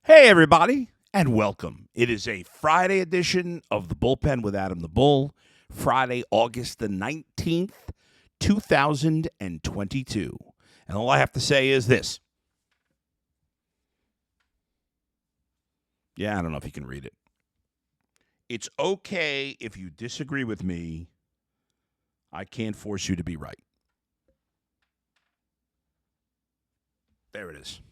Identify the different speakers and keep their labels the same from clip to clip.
Speaker 1: Hey, everybody, and welcome. It is a Friday edition of The Bullpen with Adam the Bull, Friday, August the 19th, 2022. And all I have to say is this. Yeah, I don't know if you can read it. It's okay if you disagree with me. I can't force you to be right. There it is.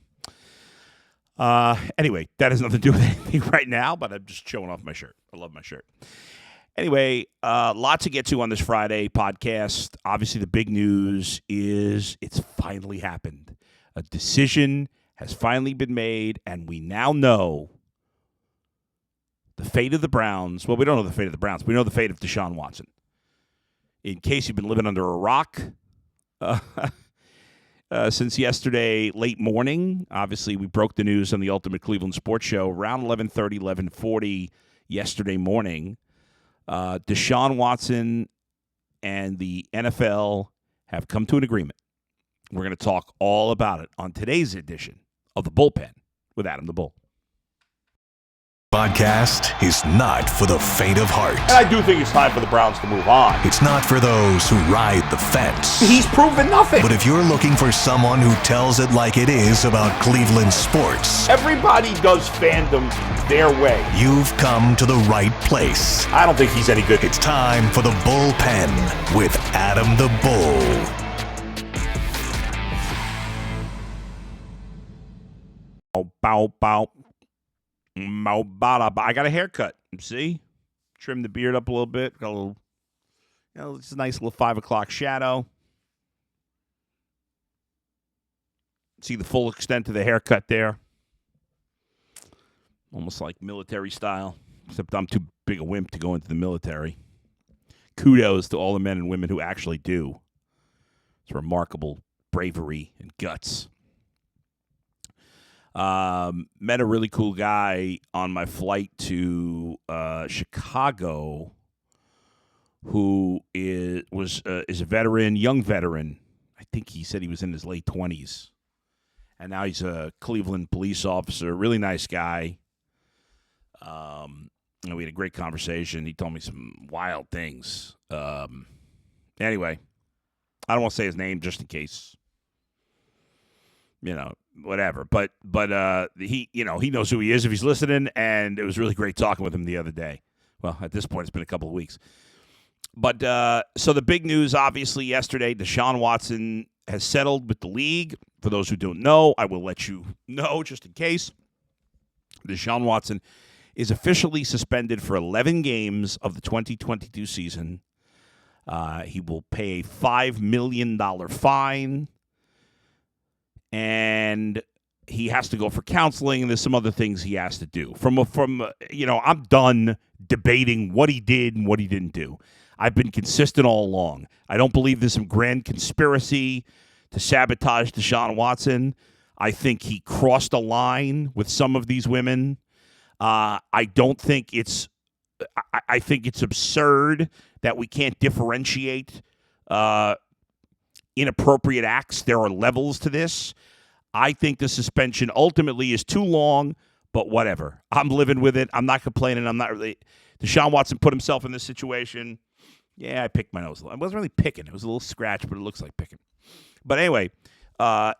Speaker 1: Anyway, that has nothing to do with anything right now, but I'm just showing off my shirt. I love my shirt. Anyway, lot to get to on this Friday podcast. Obviously, the big news is it's finally happened. A decision has finally been made, and we now know the fate of the Browns. Well, we don't know the fate of the Browns. We know the fate of Deshaun Watson. In case you've been living under a rock, since yesterday late morning. Obviously, we broke the news on the Ultimate Cleveland Sports Show around 11:30, 11:40 yesterday morning. Deshaun Watson and the NFL have come to an agreement. We're going to talk all about it on today's edition of The Bullpen with Adam the Bull.
Speaker 2: Podcast is not for the faint of heart.
Speaker 1: And I do think it's time for the Browns to move on.
Speaker 2: It's not for those who ride the fence.
Speaker 1: He's proven nothing.
Speaker 2: But if you're looking for someone who tells it like it is about Cleveland sports,
Speaker 1: everybody does fandom their way.
Speaker 2: You've come to the right place.
Speaker 1: I don't think he's any good.
Speaker 2: It's time for The Bullpen with Adam the Bull.
Speaker 1: Bow, bow. I got a haircut. See? Trimmed the beard up a little bit. Got a little, it's a nice little 5 o'clock shadow. See the full extent of the haircut there. Almost like military style. Except I'm too big a wimp to go into the military. Kudos to all the men and women who actually do. It's remarkable bravery and guts. Met a really cool guy on my flight to Chicago who is a veteran, young veteran. I think he said he was in his late 20s. And now he's a Cleveland police officer. Really nice guy. We had a great conversation. He told me some wild things. Anyway, I don't want to say his name just in case, whatever. But he knows who he is if he's listening, and it was really great talking with him the other day. Well, at this point, it's been a couple of weeks. But so the big news, obviously, yesterday, Deshaun Watson has settled with the league. For those who don't know, I will let you know just in case. Deshaun Watson is officially suspended for 11 games of the 2022 season. He will pay a $5 million fine. And he has to go for counseling, and there's some other things he has to do. I'm done debating what he did and what he didn't do. I've been consistent all along. I don't believe there's some grand conspiracy to sabotage Deshaun Watson. I think he crossed a line with some of these women. I think it's absurd that we can't differentiate inappropriate acts. There are levels to this. I think the suspension ultimately is too long, but whatever. I'm living with it. I'm not complaining. I'm not really. Deshaun Watson put himself in this situation. Yeah, I picked my nose. I wasn't really picking. It was a little scratch, but it looks like picking. But anyway, the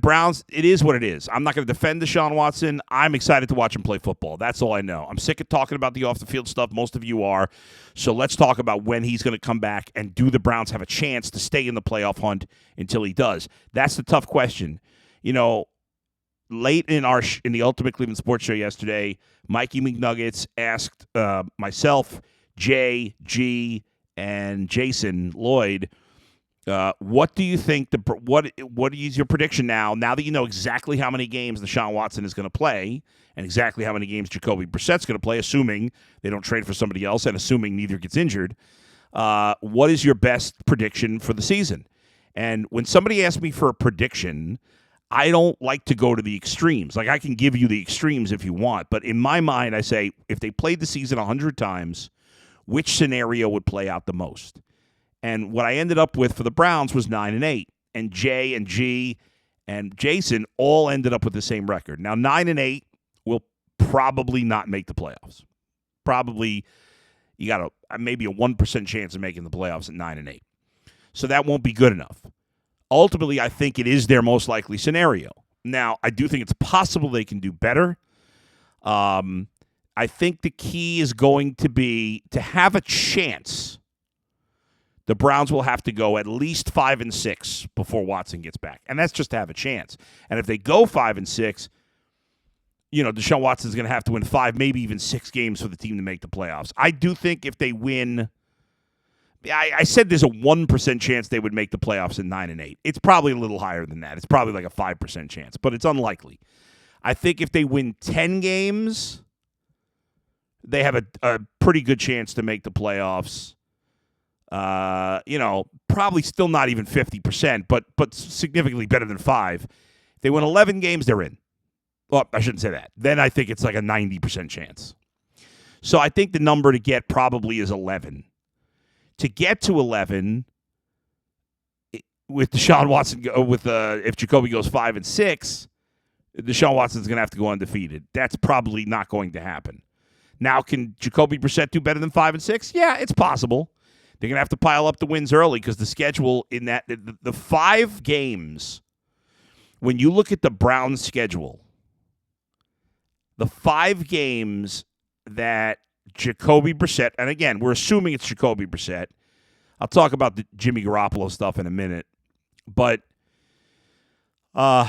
Speaker 1: Browns, it is what it is. I'm not going to defend Deshaun Watson. I'm excited to watch him play football. That's all I know. I'm sick of talking about the off-the-field stuff. Most of you are. So let's talk about when he's going to come back, and do the Browns have a chance to stay in the playoff hunt until he does? That's the tough question. Late in the Ultimate Cleveland Sports Show yesterday, Mikey McNuggets asked myself, Jay, G, and Jason Lloyd, what do you think? What is your prediction now that you know exactly how many games Deshaun Watson is going to play and exactly how many games Jacoby Brissett's going to play, assuming they don't trade for somebody else and assuming neither gets injured? What is your best prediction for the season? And when somebody asks me for a prediction, I don't like to go to the extremes. Like, I can give you the extremes if you want, but in my mind, I say if they played the season 100 times, which scenario would play out the most? And what I ended up with for the Browns was 9-8. And Jay and G and Jason all ended up with the same record. Now, 9-8 will probably not make the playoffs. Probably you got maybe a 1% chance of making the playoffs at 9-8. So that won't be good enough. Ultimately, I think it is their most likely scenario. Now, I do think it's possible they can do better. I think the key is going to be to have a chance. The Browns will have to go at least 5-6 before Watson gets back, and that's just to have a chance. And if they go 5-6, Deshaun Watson's going to have to win 5, maybe even 6 games for the team to make the playoffs. I do think if they win, I said there's a 1% chance they would make the playoffs in 9-8. It's probably a little higher than that. It's probably like a 5% chance, but it's unlikely. I think if they win 10 games, they have a pretty good chance to make the playoffs. Probably still not even 50%, but significantly better than 5. If they win 11 games, they're in. Well, I shouldn't say that. Then I think it's like a 90% chance. So I think the number to get probably is 11. To get to 11, with Deshaun Watson, if Jacoby goes 5-6, Deshaun Watson's going to have to go undefeated. That's probably not going to happen. Now, can Jacoby Brissett do better than 5-6? Yeah, it's possible. They're going to have to pile up the wins early because the schedule in that the 5 games, when you look at the Browns' schedule, the 5 games that Jacoby Brissett, and again, we're assuming it's Jacoby Brissett. I'll talk about the Jimmy Garoppolo stuff in a minute. But the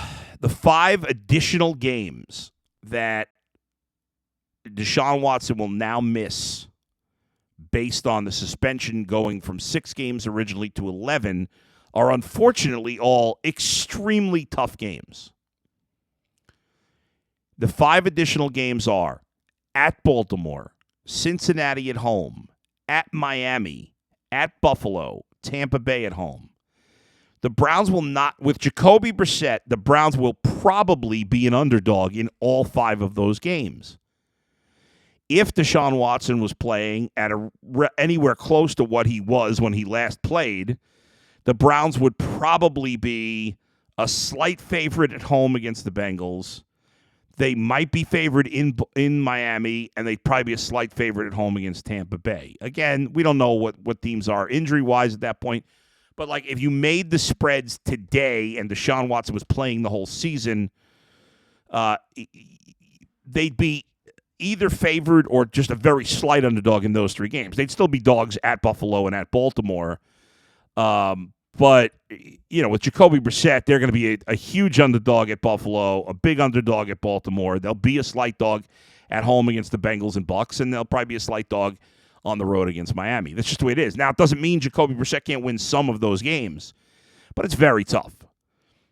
Speaker 1: 5 additional games that Deshaun Watson will now miss based on the suspension going from 6 games originally to 11 are unfortunately all extremely tough games. The 5 additional games are at Baltimore, Cincinnati at home, at Miami, at Buffalo, Tampa Bay at home. The Browns will not, with Jacoby Brissett, the Browns will probably be an underdog in all 5 of those games. If Deshaun Watson was playing at anywhere close to what he was when he last played, the Browns would probably be a slight favorite at home against the Bengals. They might be favored in Miami, and they'd probably be a slight favorite at home against Tampa Bay. Again, we don't know what teams are injury-wise at that point. But, like, if you made the spreads today and Deshaun Watson was playing the whole season, they'd be either favored or just a very slight underdog in those 3 games. They'd still be dogs at Buffalo and at Baltimore. But, with Jacoby Brissett, they're going to be a huge underdog at Buffalo, a big underdog at Baltimore. They'll be a slight dog at home against the Bengals and Bucks, and they'll probably be a slight dog on the road against Miami. That's just the way it is. Now, it doesn't mean Jacoby Brissett can't win some of those games, but it's very tough.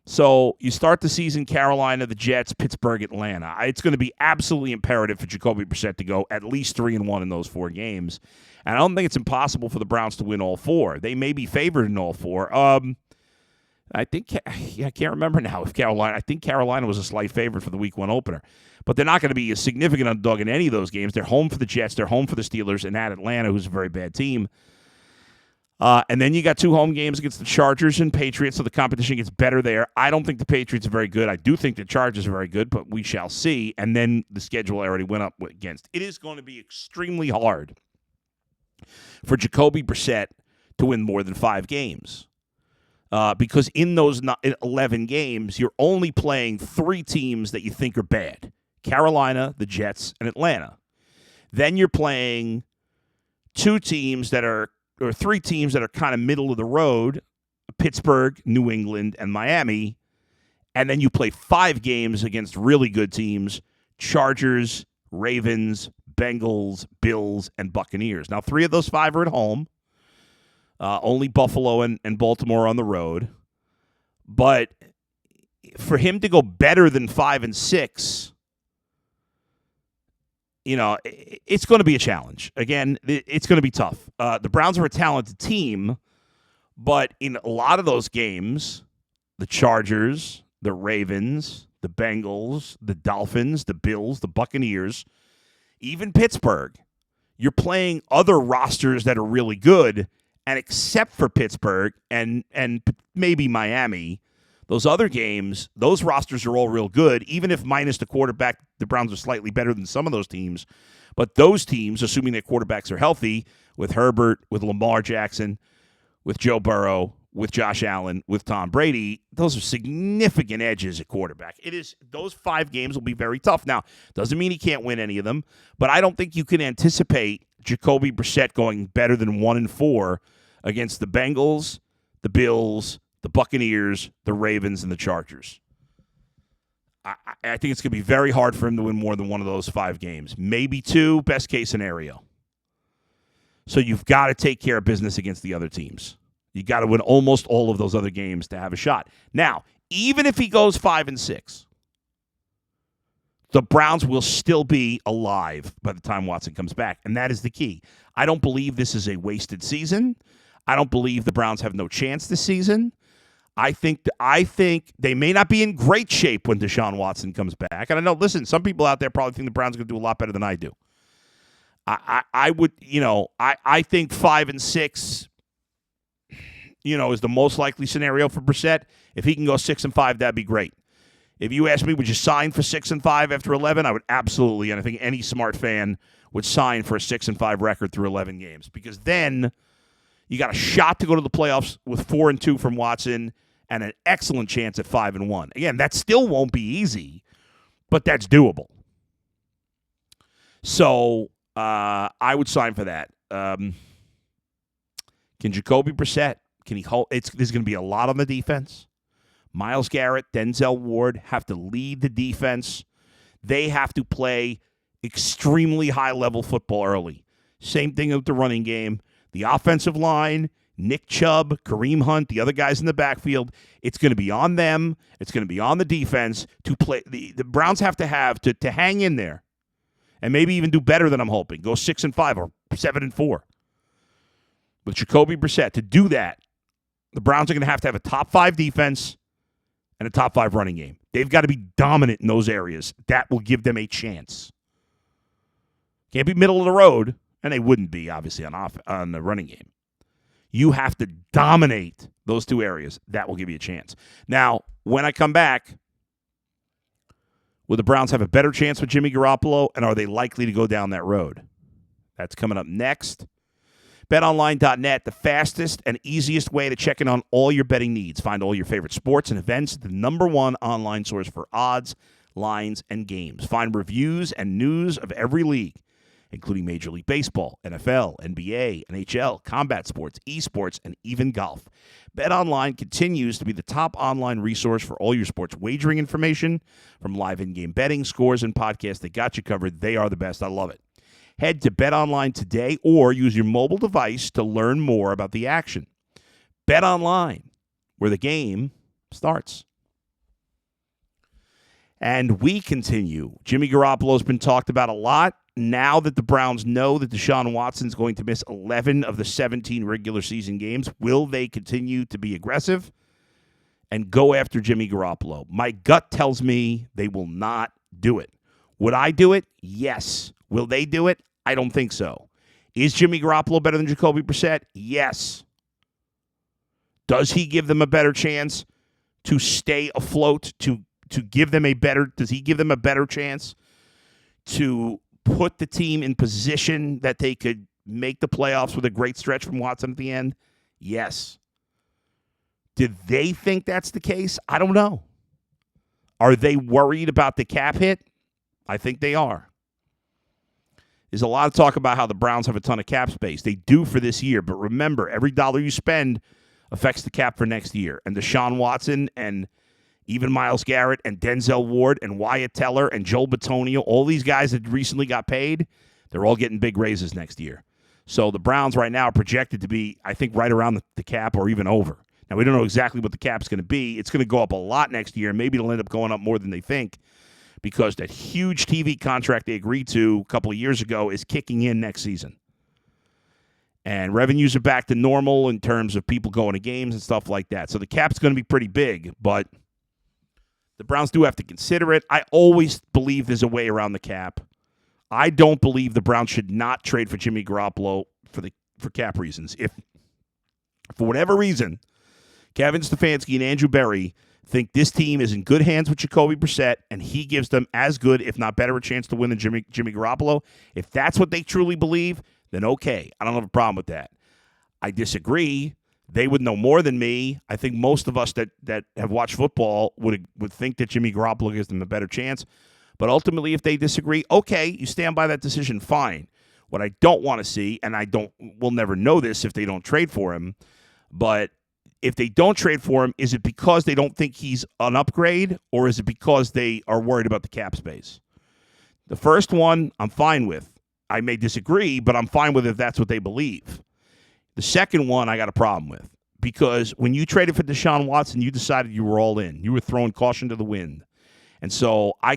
Speaker 1: So you start the season, Carolina, the Jets, Pittsburgh, Atlanta. It's going to be absolutely imperative for Jacoby Brissett to go at least 3-1 in those 4 games. And I don't think it's impossible for the Browns to win all 4. They may be favored in all 4. I can't remember now if Carolina. I think Carolina was a slight favorite for the Week 1 opener. But they're not going to be a significant underdog in any of those games. They're home for the Jets. They're home for the Steelers, and at Atlanta, who's a very bad team. And then you got 2 home games against the Chargers and Patriots, so the competition gets better there. I don't think the Patriots are very good. I do think the Chargers are very good, but we shall see. And then the schedule I already went up against. It is going to be extremely hard for Jacoby Brissett to win more than 5 games. Because in those 11 games, you're only playing 3 teams that you think are bad. Carolina, the Jets, and Atlanta. Then you're playing 3 teams that are kind of middle of the road, Pittsburgh, New England, and Miami. And then you play 5 games against really good teams, Chargers, Ravens, Bengals, Bills, and Buccaneers. Now, 3 of those 5 are at home. Only Buffalo and Baltimore on the road. But for him to go better than 5-6, it's going to be a challenge. Again, it's going to be tough. The Browns are a talented team, but in a lot of those games, the Chargers, the Ravens, the Bengals, the Dolphins, the Bills, the Buccaneers, even Pittsburgh, you're playing other rosters that are really good, and except for Pittsburgh and maybe Miami, Those other games, those rosters are all real good, even if minus the quarterback, the Browns are slightly better than some of those teams. But those teams, assuming their quarterbacks are healthy, with Herbert, with Lamar Jackson, with Joe Burrow, with Josh Allen, with Tom Brady, those are significant edges at quarterback. Those 5 games will be very tough. Now, doesn't mean he can't win any of them, but I don't think you can anticipate Jacoby Brissett going better than 1-4 against the Bengals, the Bills, the Buccaneers, the Ravens, and the Chargers. I think it's going to be very hard for him to win more than one of those 5 games. Maybe 2, best case scenario. So you've got to take care of business against the other teams. You got to win almost all of those other games to have a shot. Now, even if he goes 5-6, the Browns will still be alive by the time Watson comes back, and that is the key. I don't believe this is a wasted season. I don't believe the Browns have no chance this season. I think they may not be in great shape when Deshaun Watson comes back. And I know, listen, some people out there probably think the Browns are going to do a lot better than I do. I would, I think 5-6, is the most likely scenario for Brissett. If he can go 6-5, that'd be great. If you ask me, would you sign for 6-5 after 11? I would absolutely, and I think any smart fan would sign for a 6-5 record through 11 games, because then you got a shot to go to the playoffs with 4-2 from Watson and an excellent chance at 5-1. Again, that still won't be easy, but that's doable. So I would sign for that. Can Jacoby Brissett, can he hold? There's going to be a lot on the defense. Myles Garrett, Denzel Ward have to lead the defense. They have to play extremely high-level football early. Same thing with the running game. The offensive line, Nick Chubb, Kareem Hunt, the other guys in the backfield, it's going to be on them. It's going to be on the defense to play. The Browns have to hang in there and maybe even do better than I'm hoping. Go 6-5 or 7-4. With Jacoby Brissett, to do that, the Browns are going to have a top 5 defense and a top 5 running game. They've got to be dominant in those areas. That will give them a chance. Can't be middle of the road, and they wouldn't be, obviously, on the running game. You have to dominate those 2 areas. That will give you a chance. Now, when I come back, will the Browns have a better chance with Jimmy Garoppolo, and are they likely to go down that road? That's coming up next. BetOnline.net, the fastest and easiest way to check in on all your betting needs. Find all your favorite sports and events, the #1 online source for odds, lines, and games. Find reviews and news of every league, including Major League Baseball, NFL, NBA, NHL, combat sports, esports, and even golf. BetOnline continues to be the top online resource for all your sports wagering information, from live in-game betting, scores, and podcasts. They got you covered. They are the best. I love it. Head to BetOnline today or use your mobile device to learn more about the action. BetOnline, where the game starts. And we continue. Jimmy Garoppolo's been talked about a lot. Now that the Browns know that Deshaun Watson's going to miss 11 of the 17 regular season games, will they continue to be aggressive and go after Jimmy Garoppolo? My gut tells me they will not do it. Would I do it? Yes. Will they do it? I don't think so. Is Jimmy Garoppolo better than Jacoby Brissett? Yes. Does he give them a better chance to stay afloat, to give them does he give them a better chance to put the team in position that they could make the playoffs with a great stretch from Watson at the end? Yes. Did they think that's the case? I don't know. Are they worried about the cap hit? I think they are. There's a lot of talk about how the Browns have a ton of cap space. They do for this year, but remember, every dollar you spend affects the cap for next year. And Deshaun Watson and even Myles Garrett and Denzel Ward and Wyatt Teller and Joel Bitonio, all these guys that recently got paid, they're all getting big raises next year. So the Browns right now are projected to be, I think, right around the cap or even over. Now, we don't know exactly what the cap's going to be. It's going to go up a lot next year, and maybe it'll end up going up more than they think, because that huge TV contract they agreed to a couple of years ago is kicking in next season. And revenues are back to normal in terms of people going to games and stuff like that. So the cap's going to be pretty big, but the Browns do have to consider it. I always believe there's a way around the cap. I don't believe the Browns should not trade for Jimmy Garoppolo for cap reasons. If, for whatever reason, Kevin Stefanski and Andrew Berry think this team is in good hands with Jacoby Brissett, and he gives them as good, if not better, a chance to win than Jimmy Garoppolo. If that's what they truly believe, then okay. I don't have a problem with that. I disagree. They would know more than me. I think most of us that have watched football would think that Jimmy Garoppolo gives them a better chance. But ultimately, if they disagree, okay, you stand by that decision, fine. What I don't want to see, and we'll never know this if they don't trade for him, but if they don't trade for him, is it because they don't think he's an upgrade, or is it because they are worried about the cap space? The first one, I'm fine with. I may disagree, but I'm fine with if that's what they believe. The second one, I got a problem with, because when you traded for Deshaun Watson, you decided you were all in. You were throwing caution to the wind. And so I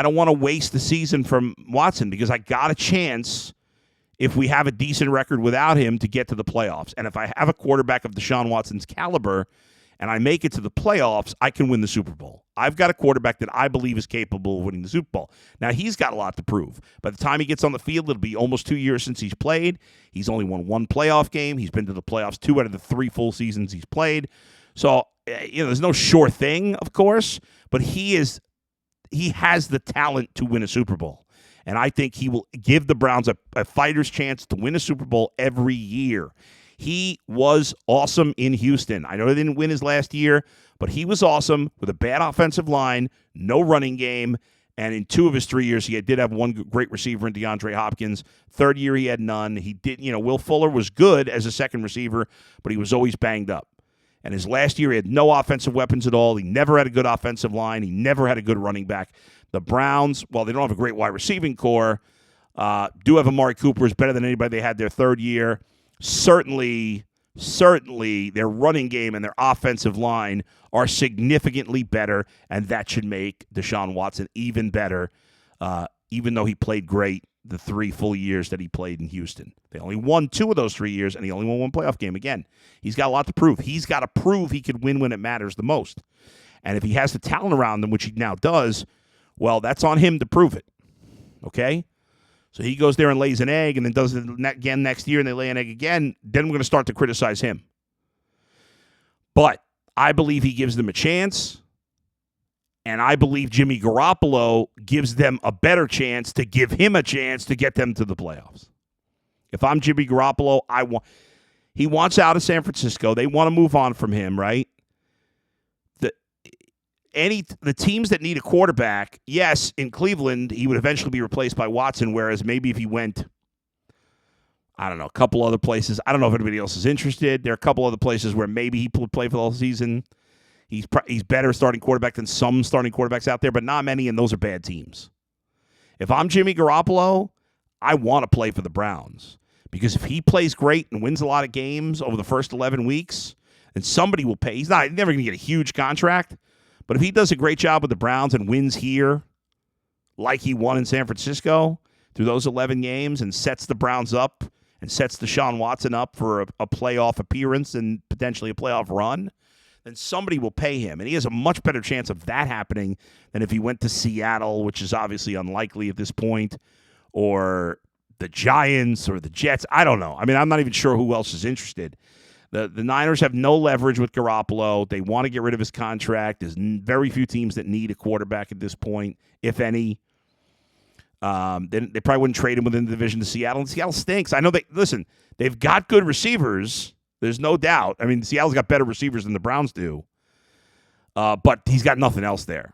Speaker 1: don't want to waste the season from Watson, because I got a chance, if we have a decent record without him, to get to the playoffs. And if I have a quarterback of Deshaun Watson's caliber and I make it to the playoffs, I can win the Super Bowl. I've got a quarterback that I believe is capable of winning the Super Bowl. Now, he's got a lot to prove. By the time he gets on the field, it'll be almost 2 years since he's played. He's only won one playoff game. He's been to the playoffs 2 out of the 3 full seasons he's played. So, there's no sure thing, of course, but he has the talent to win a Super Bowl. And I think he will give the Browns a fighter's chance to win a Super Bowl every year. He was awesome in Houston. I know they didn't win his last year, but he was awesome with a bad offensive line, no running game, and in 2 of his 3 years, he did have one great receiver in DeAndre Hopkins. 3rd year, he had none. He did, Will Fuller was good as a second receiver, but he was always banged up. And his last year, he had no offensive weapons at all. He never had a good offensive line. He never had a good running back. The Browns, while they don't have a great wide receiving core, do have Amari Cooper, who's better than anybody they had their 3rd year. Certainly, their running game and their offensive line are significantly better, and that should make Deshaun Watson even better, even though he played great the 3 full years that he played in Houston. They only won 2 of those 3 years, and he only won 1 playoff game. Again, he's got a lot to prove. He's got to prove he could win when it matters the most. And if he has the talent around him, which he now does, well, that's on him to prove it. Okay? So he goes there and lays an egg and then does it again next year and they lay an egg again. Then we're going to start to criticize him. But I believe he gives them a chance. And I believe Jimmy Garoppolo gives them a better chance to give him a chance to get them to the playoffs. If I'm Jimmy Garoppolo, he wants out of San Francisco. They want to move on from him, right? The teams that need a quarterback, yes, in Cleveland, he would eventually be replaced by Watson, whereas maybe if he went, I don't know, a couple other places. I don't know if anybody else is interested. There are a couple other places where maybe he would play for the whole season. He's better starting quarterback than some starting quarterbacks out there, but not many, and those are bad teams. If I'm Jimmy Garoppolo, I want to play for the Browns, because if he plays great and wins a lot of games over the first 11 weeks, then somebody will pay. He's never going to get a huge contract, but if he does a great job with the Browns and wins here like he won in San Francisco through those 11 games and sets the Browns up and sets Deshaun Watson up for a playoff appearance and potentially a playoff run, then somebody will pay him. And he has a much better chance of that happening than if he went to Seattle, which is obviously unlikely at this point, or the Giants or the Jets. I don't know. I mean, I'm not even sure who else is interested. The Niners have no leverage with Garoppolo. They want to get rid of his contract. There's very few teams that need a quarterback at this point, if any. Then they probably wouldn't trade him within the division to Seattle. And Seattle stinks. I know they've got good receivers. There's no doubt. I mean, Seattle's got better receivers than the Browns do. But he's got nothing else there.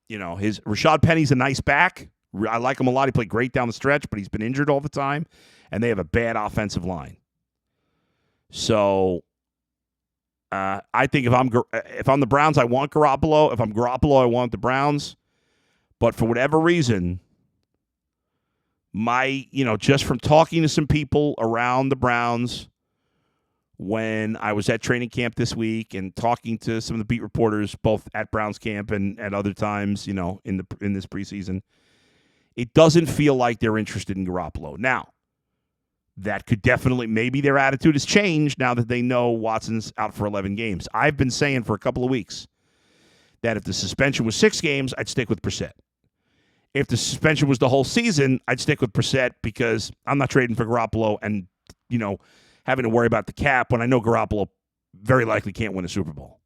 Speaker 1: His Rashad Penny's a nice back. I like him a lot. He played great down the stretch, but he's been injured all the time. And they have a bad offensive line. So I think if I'm the Browns, I want Garoppolo. If I'm Garoppolo, I want the Browns. But for whatever reason, just from talking to some people around the Browns when I was at training camp this week and talking to some of the beat reporters, both at Browns camp and at other times, in this preseason, it doesn't feel like they're interested in Garoppolo. Now, that could definitely, maybe their attitude has changed now that they know Watson's out for 11 games. I've been saying for a couple of weeks that if the suspension was 6 games, I'd stick with Brissett. If the suspension was the whole season, I'd stick with Brissett because I'm not trading for Garoppolo and, having to worry about the cap when I know Garoppolo very likely can't win a Super Bowl.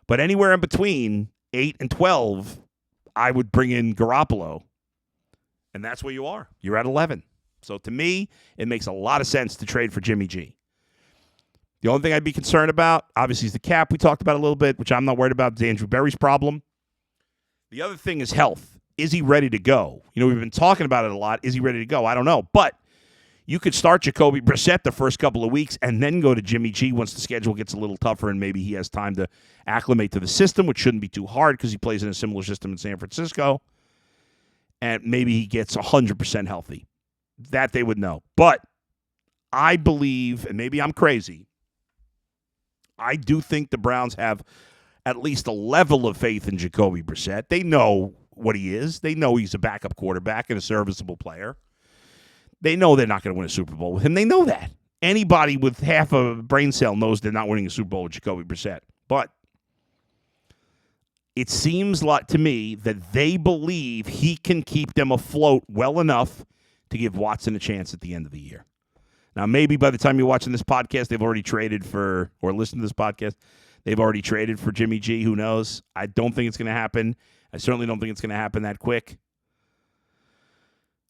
Speaker 1: But anywhere in between 8 and 12, I would bring in Garoppolo. And that's where you are. You're at 11. So to me, it makes a lot of sense to trade for Jimmy G. The only thing I'd be concerned about, obviously, is the cap. We talked about a little bit, which I'm not worried about. It's Andrew Berry's problem. The other thing is health. Is he ready to go? We've been talking about it a lot. Is he ready to go? I don't know. But you could start Jacoby Brissett the first couple of weeks and then go to Jimmy G once the schedule gets a little tougher and maybe he has time to acclimate to the system, which shouldn't be too hard because he plays in a similar system in San Francisco. And maybe he gets 100% healthy. That they would know. But I believe, and maybe I'm crazy, I do think the Browns have at least a level of faith in Jacoby Brissett. They know what he is. They know he's a backup quarterback and a serviceable player. They know they're not going to win a Super Bowl with him. They know that. Anybody with half a brain cell knows they're not winning a Super Bowl with Jacoby Brissett. But it seems like to me that they believe he can keep them afloat well enough to give Watson a chance at the end of the year. Now, maybe by the time you're watching this podcast, they've already traded for, or listened to this podcast, they've already traded for Jimmy G. Who knows? I don't think it's going to happen. I certainly don't think it's going to happen that quick.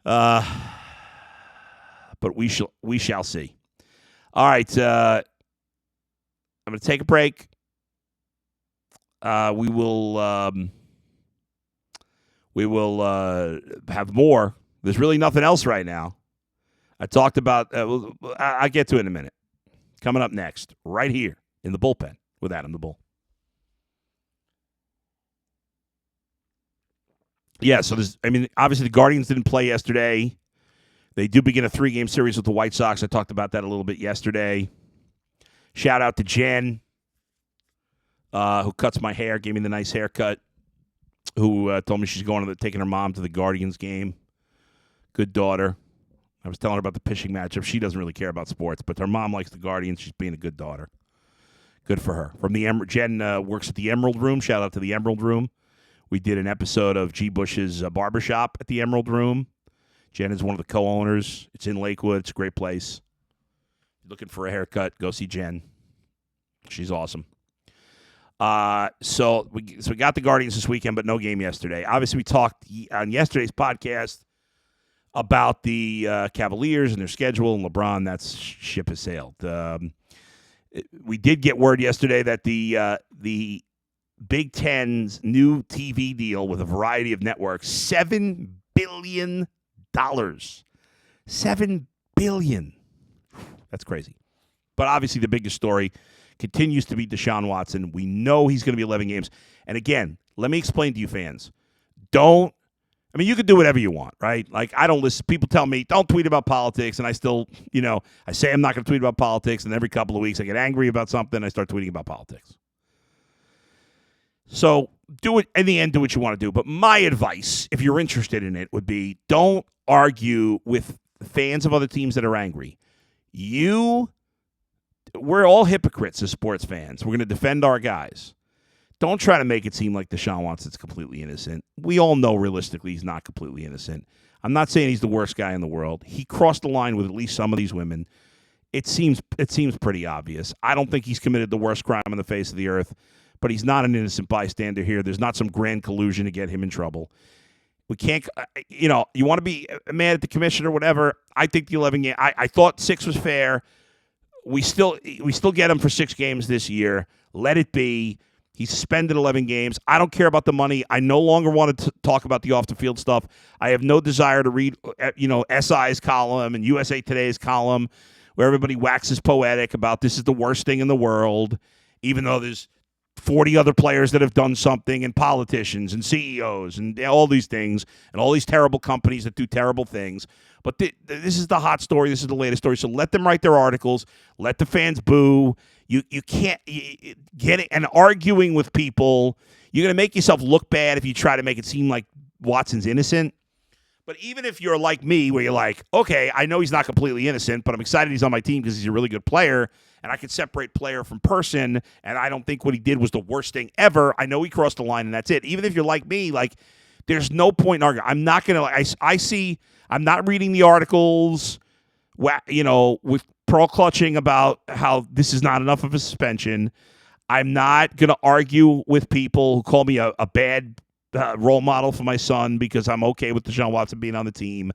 Speaker 1: But we shall see. All right. I'm going to take a break. We will have more. There's really nothing else right now. I talked about, I'll get to it in a minute. Coming up next, right here in the bullpen with Adam the Bull. Yeah, so obviously the Guardians didn't play yesterday. They do begin a 3-game series with the White Sox. I talked about that a little bit yesterday. Shout out to Jen, who cuts my hair, gave me the nice haircut, who told me she's taking her mom to the Guardians game. Good daughter. I was telling her about the pitching matchup. She doesn't really care about sports, but her mom likes the Guardians. She's being a good daughter. Good for her. Jen works at the Emerald Room. Shout out to the Emerald Room. We did an episode of G. Bush's Barbershop at the Emerald Room. Jen is one of the co-owners. It's in Lakewood. It's a great place. Looking for a haircut, go see Jen. She's awesome. So we got the Guardians this weekend, but no game yesterday. Obviously, we talked on yesterday's podcast about the Cavaliers and their schedule, and LeBron, that ship has sailed. We did get word yesterday that the Big Ten's new TV deal with a variety of networks, $7 billion. $7 billion. That's crazy. But obviously the biggest story continues to be Deshaun Watson. We know he's going to be 11 games. And again, let me explain to you fans. You can do whatever you want, right? Like, I don't listen. People tell me, don't tweet about politics. And I still, I say I'm not going to tweet about politics. And every couple of weeks I get angry about something. I start tweeting about politics. So do it. In the end, do what you want to do. But my advice, if you're interested in it, would be don't argue with fans of other teams that are angry. We're all hypocrites as sports fans. We're going to defend our guys. Don't try to make it seem like Deshaun Watson's completely innocent. We all know realistically he's not completely innocent. I'm not saying he's the worst guy in the world. He crossed the line with at least some of these women. It seems pretty obvious. I don't think he's committed the worst crime on the face of the earth, but he's not an innocent bystander here. There's not some grand collusion to get him in trouble. We can't, you want to be mad at the commissioner or whatever. I think the 11 game, I thought 6 was fair. We still get him for 6 games this year. Let it be. He suspended 11 games. I don't care about the money. I no longer want to talk about the off-the-field stuff. I have no desire to read, SI's column and USA Today's column where everybody waxes poetic about this is the worst thing in the world, even though there's 40 other players that have done something, and politicians and CEOs and all these things and all these terrible companies that do terrible things. But this is the hot story. This is the latest story. So let them write their articles. Let the fans boo. You can't get it. And arguing with people, you're going to make yourself look bad if you try to make it seem like Watson's innocent. But even if you're like me, where you're like, okay, I know he's not completely innocent, but I'm excited he's on my team because he's a really good player, and I can separate player from person, and I don't think what he did was the worst thing ever. I know he crossed the line, and that's it. Even if you're like me, like, there's no point in arguing. I'm not going to, I'm not reading the articles with pearl clutching about how this is not enough of a suspension. I'm not going to argue with people who call me a bad role model for my son because I'm okay with Deshaun Watson being on the team.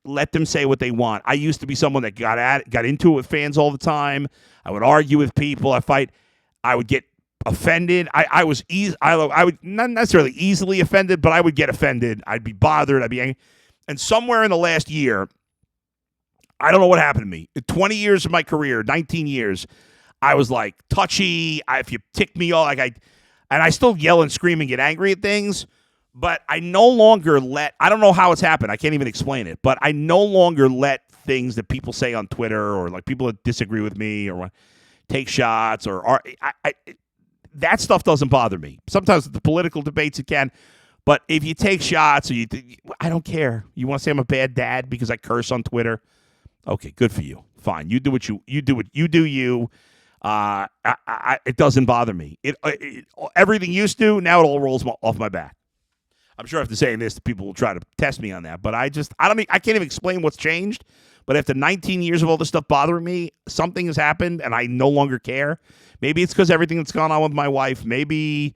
Speaker 1: Let them say what they want. I used to be someone that got into it with fans all the time. I would argue with people. I would get offended. I would not necessarily easily offended, but I would get offended. I'd be bothered. I'd be angry. And somewhere in the last year, I don't know what happened to me. In 20 years of my career, 19 years, I was like touchy. If you tick me off, and I still yell and scream and get angry at things. But I no longer I don't know how it's happened. I can't even explain it. But I no longer let things that people say on Twitter or like people that disagree with me or take shots that stuff doesn't bother me. Sometimes the political debates it can. But if you take shots or I don't care. You want to say I'm a bad dad because I curse on Twitter? Okay, good for you. Fine. You do what you do. It doesn't bother me. Everything used to, now it all rolls off my back. I'm sure after saying this, people will try to test me on that. But I can't even explain what's changed. But after 19 years of all this stuff bothering me, something has happened and I no longer care. Maybe it's because everything that's gone on with my wife. Maybe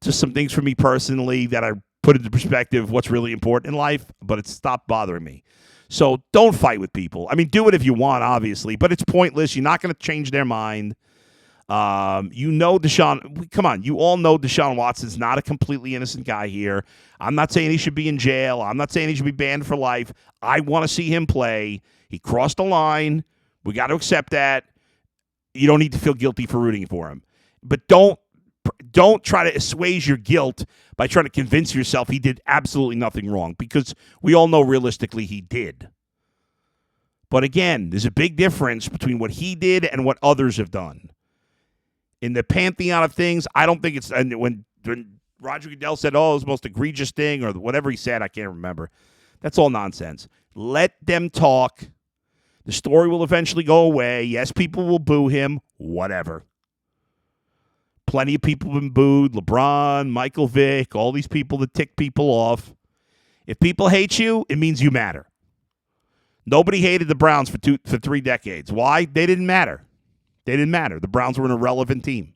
Speaker 1: just some things for me personally that I put into perspective what's really important in life. But it's stopped bothering me. So don't fight with people. I mean, do it if you want, obviously. But it's pointless. You're not going to change their mind. Deshaun, come on, you all know Deshaun Watson's not a completely innocent guy here. I'm not saying he should be in jail. I'm not saying he should be banned for life. I want to see him play. He crossed the line. We got to accept that. You don't need to feel guilty for rooting for him. But don't try to assuage your guilt by trying to convince yourself he did absolutely nothing wrong, because we all know realistically he did. But again, there's a big difference between what he did and what others have done. In the pantheon of things, I don't think it's... And when Roger Goodell said, it was the most egregious thing, or whatever he said, I can't remember. That's all nonsense. Let them talk. The story will eventually go away. Yes, people will boo him. Whatever. Plenty of people have been booed. LeBron, Michael Vick, all these people that tick people off. If people hate you, it means you matter. Nobody hated the Browns for 3 decades. Why? They didn't matter. They didn't matter. The Browns were an irrelevant team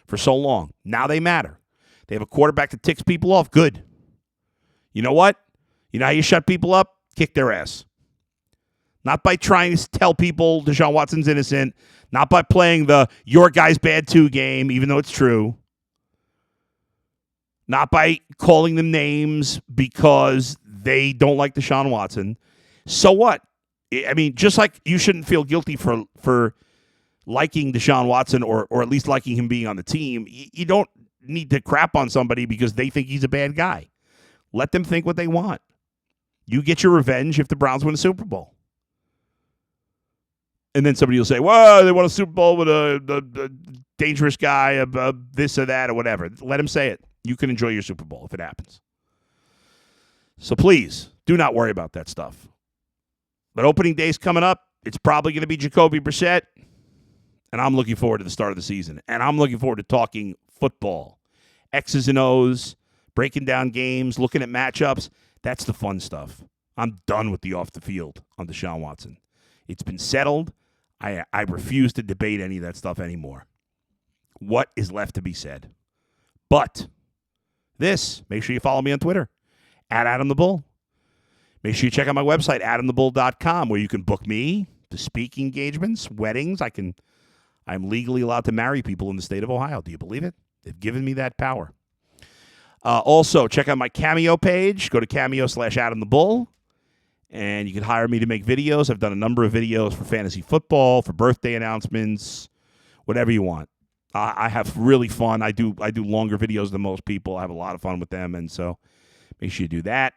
Speaker 1: for so long. Now they matter. They have a quarterback that ticks people off. Good. You know what? You know how you shut people up? Kick their ass. Not by trying to tell people Deshaun Watson's innocent. Not by playing the your guy's bad too game, even though it's true. Not by calling them names because they don't like Deshaun Watson. So what? I mean, just like you shouldn't feel guilty for liking Deshaun Watson or at least liking him being on the team, you don't need to crap on somebody because they think he's a bad guy. Let them think what they want. You get your revenge if the Browns win a Super Bowl. And then somebody will say, well, they won a Super Bowl with a dangerous guy, this or that or whatever. Let him say it. You can enjoy your Super Bowl if it happens. So please, do not worry about that stuff. But opening day's coming up. It's probably going to be Jacoby Brissett. And I'm looking forward to the start of the season. And I'm looking forward to talking football. X's and O's, breaking down games, looking at matchups. That's the fun stuff. I'm done with the off the field on Deshaun Watson. It's been settled. I refuse to debate any of that stuff anymore. What is left to be said? But make sure you follow me on Twitter, @AdamTheBull. Make sure you check out my website, AdamTheBull.com, where you can book me to speak engagements, weddings. I'm legally allowed to marry people in the state of Ohio. Do you believe it? They've given me that power. Also, check out my Cameo page. Go to Cameo/AdamTheBull. And you can hire me to make videos. I've done a number of videos for fantasy football, for birthday announcements, whatever you want. I have really fun. I do longer videos than most people. I have a lot of fun with them, and so make sure you do that.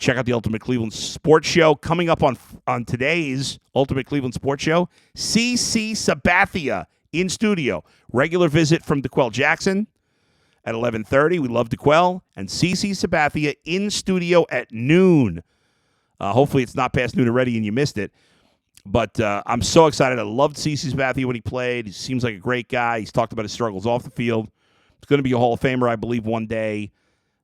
Speaker 1: Check out the Ultimate Cleveland Sports Show. Coming up on today's Ultimate Cleveland Sports Show, CC Sabathia in studio. Regular visit from DeQuell Jackson at 11:30. We love DeQuell. And CC Sabathia in studio at noon. Hopefully it's not past noon already and you missed it. But I'm so excited. I loved CC Sabathia when he played. He seems like a great guy. He's talked about his struggles off the field. He's going to be a Hall of Famer, I believe, one day.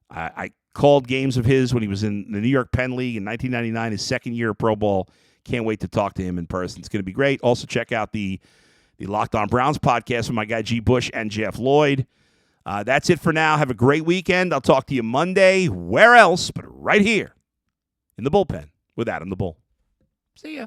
Speaker 1: I called games of his when he was in the New York Penn League in 1999, his second year of Pro Ball. Can't wait to talk to him in person. It's going to be great. Also, check out the Locked On Browns podcast with my guy G. Bush and Jeff Lloyd. That's it for now. Have a great weekend. I'll talk to you Monday. Where else but right here in the bullpen with Adam the Bull. See ya.